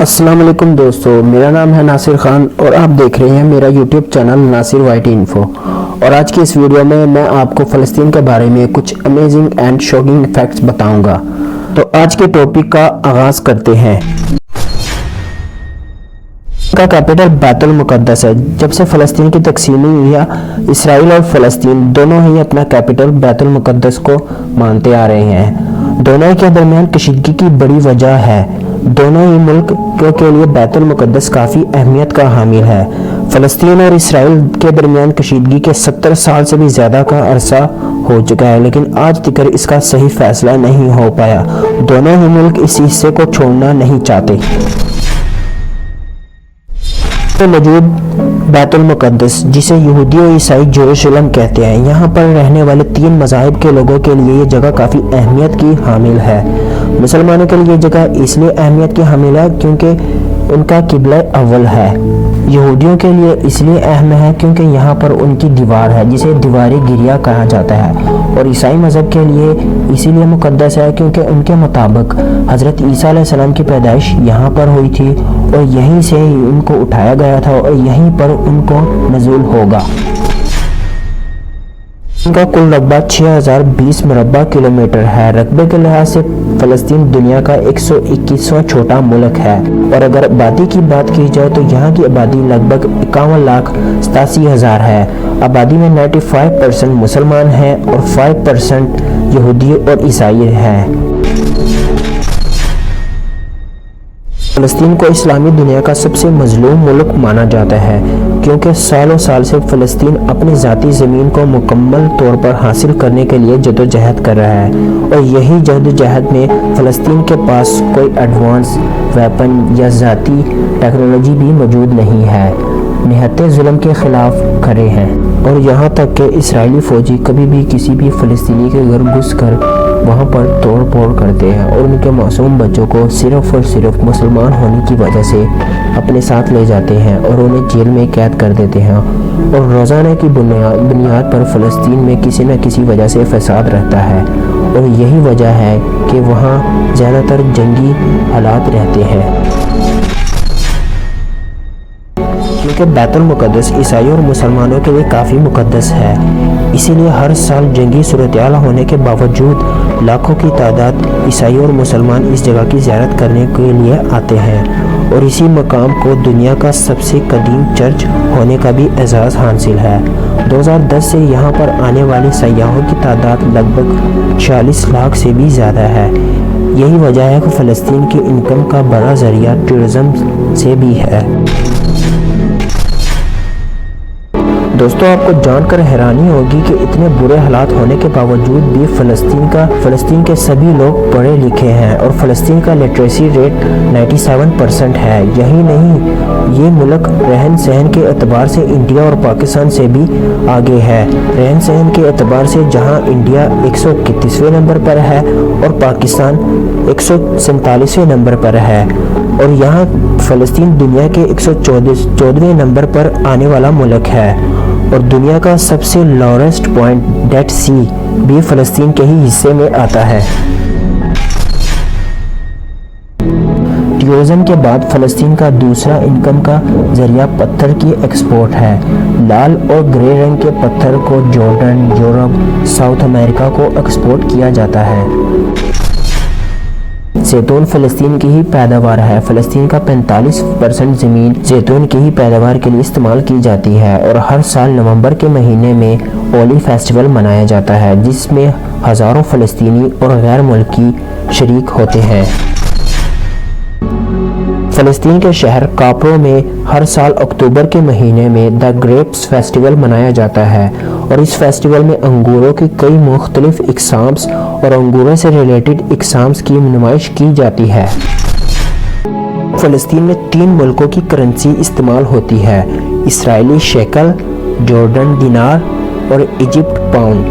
السلام علیکم دوستو، میرا نام ہے ناصر خان اور آپ دیکھ رہے ہیں میرا یوٹیوب چینل ناصر وائٹی انفو۔ اور آج کی اس ویڈیو میں آپ کو فلسطین کے بارے میں کچھ امیزنگ اینڈ شوکنگ فیکٹس بتاؤں گا۔ تو آج کے ٹاپک کا آغاز کرتے ہیں۔ کا کیپٹل بیت المقدس ہے۔ جب سے فلسطین کی تقسیم ہوئی ہے، اسرائیل اور فلسطین دونوں ہی اپنا کیپٹل بیت المقدس کو مانتے آ رہے ہیں۔ دونوں کے درمیان کشیدگی کی بڑی وجہ ہے۔ دونوں ہی ملک کے لیے بیت المقدس کافی اہمیت کا حامل ہے۔ فلسطین اور اسرائیل کے درمیان کشیدگی کے 70 سال سے بھی زیادہ کا عرصہ ہو چکا ہے، لیکن آج تک اس کا صحیح فیصلہ نہیں ہو پایا۔ دونوں ہی ملک اس حصے کو چھوڑنا نہیں چاہتے۔ موجود بیت المقدس، جسے یہودی اور عیسائی یروشلم کہتے ہیں، یہاں پر رہنے والے 3 مذاہب کے لوگوں کے لیے یہ جگہ کافی اہمیت کی حامل ہے۔ مسلمانوں کے لیے یہ جگہ اس لیے اہمیت کی حامل ہے کیونکہ ان کا قبلہ اول ہے۔ یہودیوں کے لیے اس لیے اہم ہے کیونکہ یہاں پر ان کی دیوار ہے، جسے دیوار گریہ کہا جاتا ہے۔ اور عیسائی مذہب کے لیے اسی لیے مقدس ہے کیونکہ ان کے مطابق حضرت عیسیٰ علیہ السلام کی پیدائش یہاں پر ہوئی تھی اور یہیں سے ان کو اٹھایا گیا تھا اور یہیں پر ان کو نزول ہوگا۔ ان کا کل رقبہ 6020 مربع کلومیٹر ہے۔ رقبے کے لحاظ سے فلسطین دنیا کا 121واں چھوٹا ملک ہے، اور اگر آبادی کی بات کی جائے تو یہاں کی آبادی لگ بھگ 51,87,000 ہے۔ آبادی میں 95% مسلمان ہیں اور 5% یہودی اور عیسائی ہیں۔ فلسطین کو اسلامی دنیا کا سب سے مظلوم ملک مانا جاتا ہے کیونکہ سالوں سال سے فلسطین اپنی ذاتی زمین کو مکمل طور پر حاصل کرنے کے لیے جدوجہد کر رہا ہے، اور یہی جدوجہد میں فلسطین کے پاس کوئی ایڈوانس ویپن یا ذاتی ٹیکنالوجی بھی موجود نہیں ہے۔ نہتے ظلم کے خلاف کھڑے ہیں، اور یہاں تک کہ اسرائیلی فوجی کبھی بھی کسی بھی فلسطینی کے گھر گھس کر وہاں پر توڑ پھوڑ کرتے ہیں اور ان کے معصوم بچوں کو صرف اور صرف مسلمان ہونے کی وجہ سے اپنے ساتھ لے جاتے ہیں اور انہیں جیل میں قید کر دیتے ہیں، اور روزانہ کی بنیاد پر فلسطین میں کسی نہ کسی وجہ سے فساد رہتا ہے، اور یہی وجہ ہے کہ وہاں زیادہ تر جنگی حالات رہتے ہیں۔ کیونکہ بیت المقدس عیسائی اور مسلمانوں کے لیے کافی مقدس ہے، اسی لیے ہر سال جنگی صورتحال ہونے کے باوجود لاکھوں کی تعداد عیسائی اور مسلمان اس جگہ کی زیارت کرنے کے لیے آتے ہیں، اور اسی مقام کو دنیا کا سب سے قدیم چرچ ہونے کا بھی اعزاز حاصل ہے۔ 2010 سے یہاں پر آنے والے سیاحوں کی تعداد لگ بھگ 46 لاکھ سے بھی زیادہ ہے۔ یہی وجہ ہے کہ فلسطین کی انکم کا بڑا ذریعہ ٹورزم سے بھی ہے۔ دوستو، آپ کو جان کر حیرانی ہوگی کہ اتنے برے حالات ہونے کے باوجود بھی فلسطین کے سبھی لوگ پڑھے لکھے ہیں، اور فلسطین کا لٹریسی ریٹ 97% ہے۔ یہی نہیں، یہ ملک رہن سہن کے اعتبار سے انڈیا اور پاکستان سے بھی آگے ہے۔ رہن سہن کے اعتبار سے جہاں انڈیا 131ویں نمبر پر ہے اور پاکستان 147ویں نمبر پر ہے، اور یہاں فلسطین دنیا کے 114ویں نمبر پر آنے والا ملک ہے، اور دنیا کا سب سے لارسٹ پوائنٹ ڈیڈ سی بھی فلسطین کے ہی حصے میں آتا ہے۔ ٹورزم کے بعد فلسطین کا دوسرا انکم کا ذریعہ پتھر کی ایکسپورٹ ہے۔ لال اور گرے رنگ کے پتھر کو جارڈن، یورپ، ساؤتھ امریکہ کو ایکسپورٹ کیا جاتا ہے۔ زیتون فلسطین کی ہی پیداوار ہے۔ فلسطین کا 45% زمین زیتون کی ہی پیداوار کے لیے استعمال کی جاتی ہے، اور ہر سال نومبر کے مہینے میں اولی فیسٹیول منایا جاتا ہے، جس میں ہزاروں فلسطینی اور غیر ملکی شریک ہوتے ہیں۔ فلسطین کے شہر کاپرو میں ہر سال اکتوبر کے مہینے میں دا گریپس فیسٹیول منایا جاتا ہے، اور اس فیسٹیول میں انگوروں کی کئی مختلف اقسامز اور انگوروں سے ریلیٹڈ اقسامز کی نمائش کی جاتی ہے۔ فلسطین میں 3 ملکوں کی کرنسی استعمال ہوتی ہے: اسرائیلی شیکل، جارڈن دینار اور ایجپٹ پاؤنڈ۔